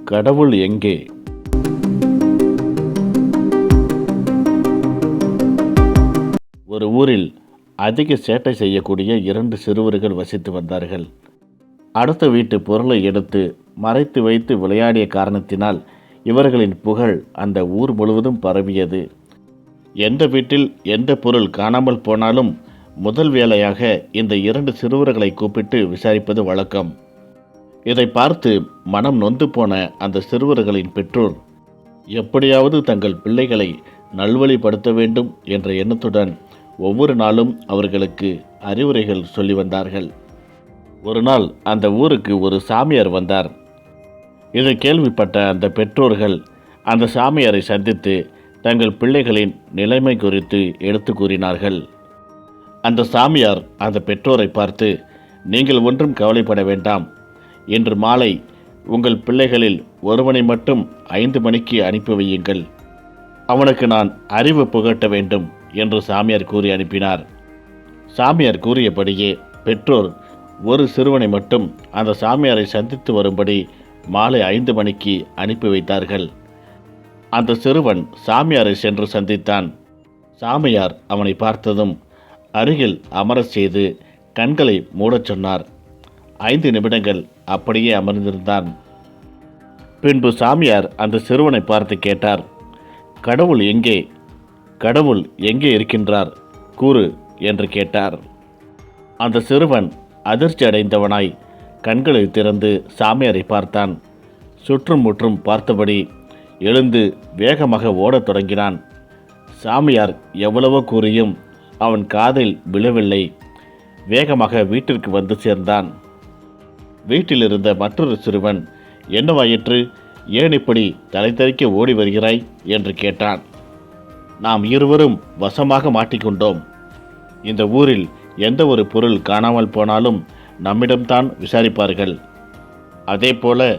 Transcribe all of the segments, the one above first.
கடவுள் எங்கே? ஒரு ஊரில் அதிக சேட்டை செய்யக்கூடிய 2 சிறுவர்கள் வசித்து வந்தார்கள். அடுத்த வீட்டு பொருளை எடுத்து மறைத்து வைத்து விளையாடிய காரணத்தினால் இவர்களின் புகழ் அந்த ஊர் முழுவதும் பரவியது. எந்த வீட்டில் எந்த பொருள் காணாமல் போனாலும் முதல் வேலையாக இந்த 2 சிறுவர்களை கூப்பிட்டு விசாரிப்பது வழக்கம். இதை பார்த்து மனம் நொந்து போன அந்த சிறுவர்களின் பெற்றோர் எப்படியாவது தங்கள் பிள்ளைகளை நல்வழிப்படுத்த வேண்டும் என்ற எண்ணத்துடன் ஒவ்வொரு நாளும் அவர்களுக்கு அறிவுரைகள் சொல்லி வந்தார்கள். ஒரு நாள் அந்த ஊருக்கு ஒரு சாமியார் வந்தார். இதை கேள்விப்பட்ட அந்த பெற்றோர்கள் அந்த சாமியாரை சந்தித்து தங்கள் பிள்ளைகளின் நிலைமை குறித்து எடுத்து கூறினார்கள். அந்த சாமியார் அந்த பெற்றோரை பார்த்து, நீங்கள் ஒன்றும் கவலைப்பட வேண்டாம், இன்று மாலை உங்கள் பிள்ளைகளில் ஒருவனை மட்டும் 5 மணிக்கு அனுப்பி வையுங்கள், அவனுக்கு நான் அறிவு புகட்ட வேண்டும் என்று சாமியார் கூறி அனுப்பினார். சாமியார் கூறியபடியே பெற்றோர் ஒரு சிறுவனை மட்டும் அந்த சாமியாரை சந்தித்து வரும்படி மாலை 5 மணிக்கு அனுப்பி வைத்தார்கள். அந்த சிறுவன் சாமியாரை சென்று சந்தித்தான். சாமியார் அவனை பார்த்ததும் அருகில் அமரச் செய்து கண்களை மூடச் சொன்னார். 5 நிமிடங்கள் அப்படியே அமர்ந்திருந்தான். பின்பு சாமியார் அந்த சிறுவனை பார்த்து கேட்டார், கடவுள் எங்கே? கடவுள் எங்கே இருக்கின்றார் கூறு என்று கேட்டார். அந்த சிறுவன் அதிர்ச்சி அடைந்தவனாய் கண்களை திறந்து சாமியாரை பார்த்தான். சுற்றும் முற்றும் பார்த்தபடி எழுந்து வேகமாக ஓடத் தொடங்கினான். சாமியார் எவ்வளவோ கூறியும் அவன் காதில் விழவில்லை. வேகமாக வீட்டிற்கு வந்து சேர்ந்தான். வீட்டில் இருந்த மற்றொரு சிறுவன், என்னவாயிற்று, ஏன் இப்படி தலை தெறிக்க ஓடி வருகிறாய் என்று கேட்டான். நாம் இருவரும் வசமாக மாட்டிக்கொண்டோம். இந்த ஊரில் எந்த ஒரு பொருள் காணாமல் போனாலும் நம்மிடம்தான் விசாரிப்பார்கள். அதேபோல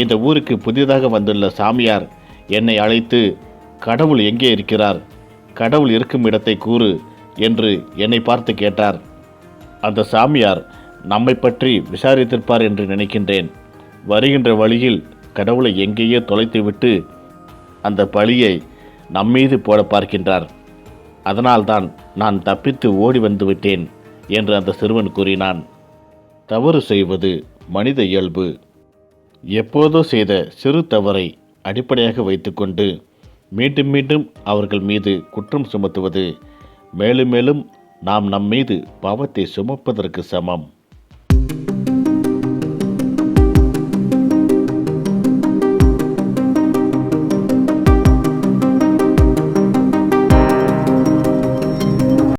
இந்த ஊருக்கு புதிதாக வந்துள்ள சாமியார் என்னை அழைத்து, கடவுள் எங்கே இருக்கிறார், கடவுள் இருக்கும் இடத்தை கூறு என்று என்னை பார்த்து கேட்டார். அந்த சாமியார் நம்மை பற்றி விசாரித்திருப்பார் என்று நினைக்கின்றேன். வருகின்ற வழியில் கடவுளை எங்கேயோ தொலைத்துவிட்டு அந்த பழியை நம்மீது போட பார்க்கின்றார். அதனால்தான் நான் தப்பித்து ஓடி வந்து விட்டேன் என்று அந்த சிறுவன் கூறினான். தவறு செய்வது மனித இயல்பு. எப்போதோ செய்த சிறு தவறை அடிப்படையாக வைத்துக்கொண்டு மீண்டும் மீண்டும் அவர்கள் மீது குற்றம் சுமத்துவது மேலும் மேலும் நாம் நம்மீது பாவத்தை சுமப்பதற்கு சமம்.